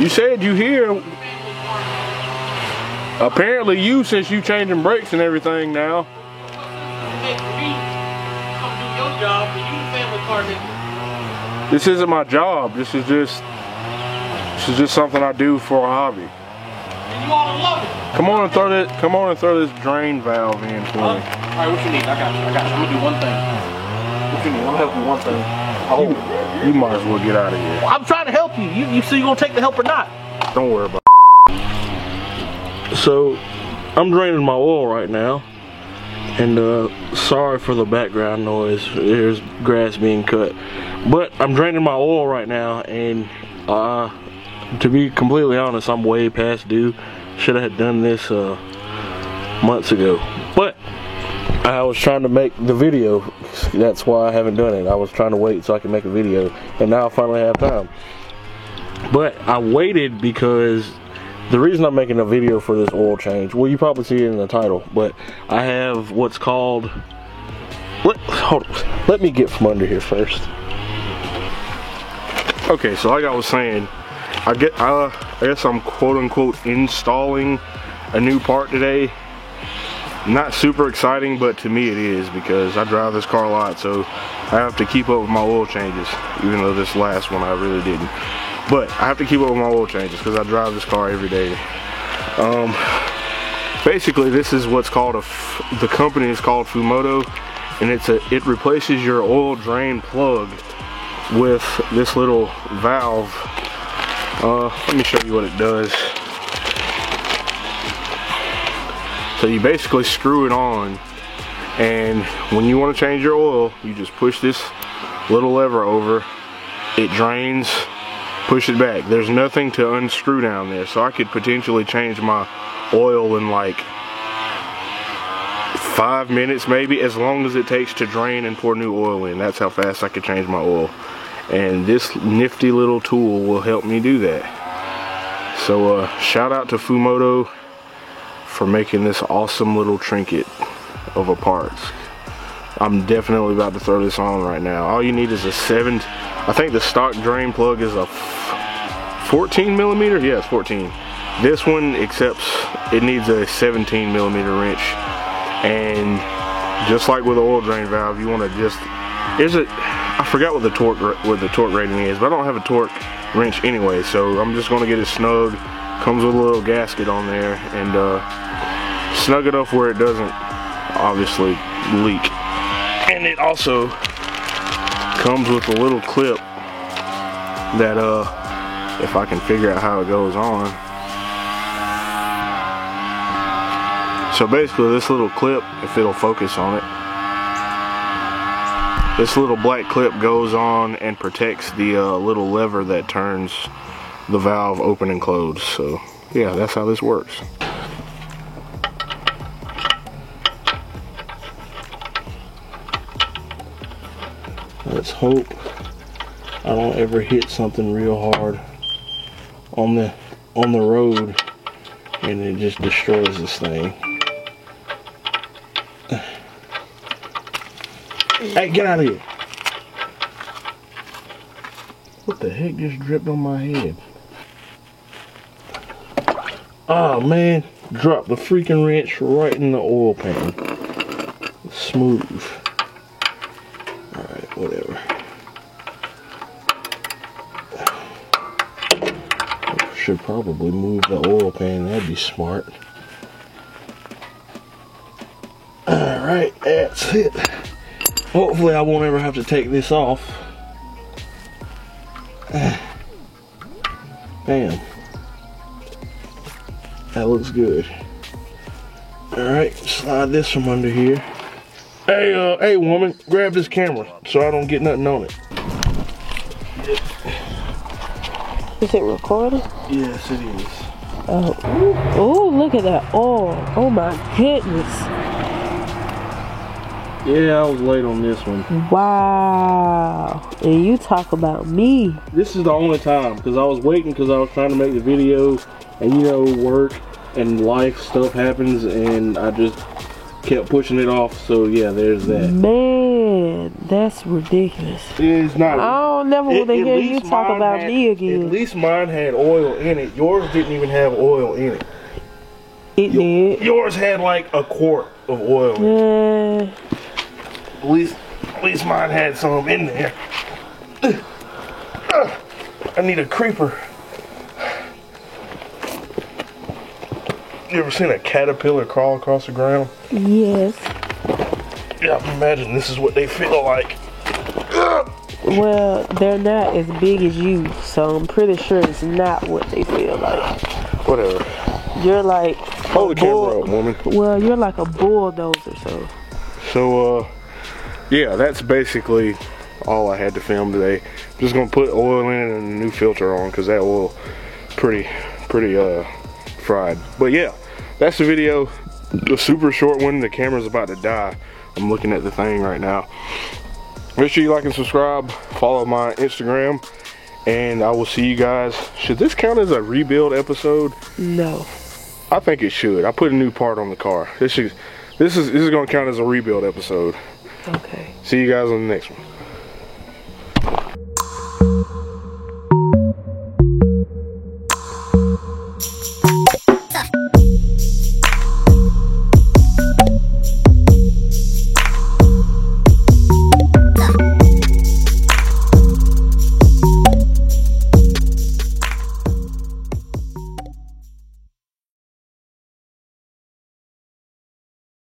You said you here. Apparently you, since you changing brakes and everything now. This isn't my job. This is just something I do for a hobby. And you ought to love it. Come on and throw this drain valve in for me. Alright, what you need? I got you. I'm gonna do one thing. What you need? I'm gonna help you with one thing. You might as well get out of here. Well, I'm trying to help you. You see you gonna take the help or not? Don't worry about it. So, I'm draining my oil right now. And sorry for the background noise. There's grass being cut. But I'm draining my oil right now, and to be completely honest, I'm way past due. Should have done this months ago. But I was trying to make the video. That's why I haven't done it. I was trying to wait so I could make a video, and now I finally have time. But I waited because the reason I'm making a video for this oil change, well, you probably see it in the title, but I have what's called, hold on, let me get from under here first. Okay, so like I was saying, I guess I'm quote unquote installing a new part today. Not super exciting, but to me it is, because I drive this car a lot, so I have to keep up with my oil changes, even though this last one I really didn't. But I have to keep up with my oil changes because I drive this car every day. Basically, this is what's called the company is called Fumoto, and it replaces your oil drain plug with this little valve. Let me show you what it does. So you basically screw it on, and when you want to change your oil, you just push this little lever over. It drains. Push it back. There's nothing to unscrew down there, so I could potentially change my oil in like 5 minutes maybe, as long as it takes to drain and pour new oil in. That's how fast I could change my oil, and this nifty little tool will help me do that. So shout out to Fumoto for making this awesome little trinket of a parts. I'm definitely about to throw this on right now. All you need is a I think the stock drain plug is a 14 millimeter. Yeah, it's 14. This one it needs a 17 millimeter wrench. And just like with the oil drain valve, you want to just, I forgot what the torque rating is, but I don't have a torque wrench anyway, so I'm just going to get it snug. Comes with a little gasket on there, and snug it up where it doesn't obviously leak. And it also comes with a little clip that if I can figure out how it goes on. So basically this little clip, if it'll focus on it, this little black clip goes on and protects the little lever that turns the valve open and closed. So yeah, that's how this works. Let's hope I don't ever hit something real hard on the road and it just destroys this thing. Hey, get out of here. What the heck just dripped on my head? Oh man, dropped the freaking wrench right in the oil pan. Smooth. Alright, whatever. Should probably move the oil pan, that'd be smart. Alright, that's it. Hopefully I won't ever have to take this off. Bam. That looks good. Alright, slide this from under here. Hey woman, grab this camera so I don't get nothing on it. Is it recording? Yes, it is. Oh, oh, look at that. Oh my goodness. Yeah, I was late on this one. Wow. And you talk about me. This is the only time, because I was waiting because I was trying to make the video, and you know, work and life stuff happens, and I just kept pushing it off. So yeah, there's that. Man, that's ridiculous. It's not. I don't never want to At hear you least talk mine about had- me again. At least mine had oil in it. Yours didn't even have oil in it. It did. Yours had like a quart of oil in it. At least mine had some in there. I need a creeper. You ever seen a caterpillar crawl across the ground? Yes. Yeah, I can imagine this is what they feel like. Well, they're not as big as you, so I'm pretty sure it's not what they feel like. Whatever. You're like Hold the camera up, woman. Well, you're like a bulldozer, so. So, yeah, that's basically all I had to film today. I'm just gonna put oil in it and a new filter on because that oil pretty fried. But yeah, that's the video. A super short one. The camera's about to die. I'm looking at the thing right now. Make sure you like and subscribe. Follow my Instagram, and I will see you guys. Should this count as a rebuild episode? No. I think it should. I put a new part on the car. This is gonna count as a rebuild episode. Okay. See you guys on the next one.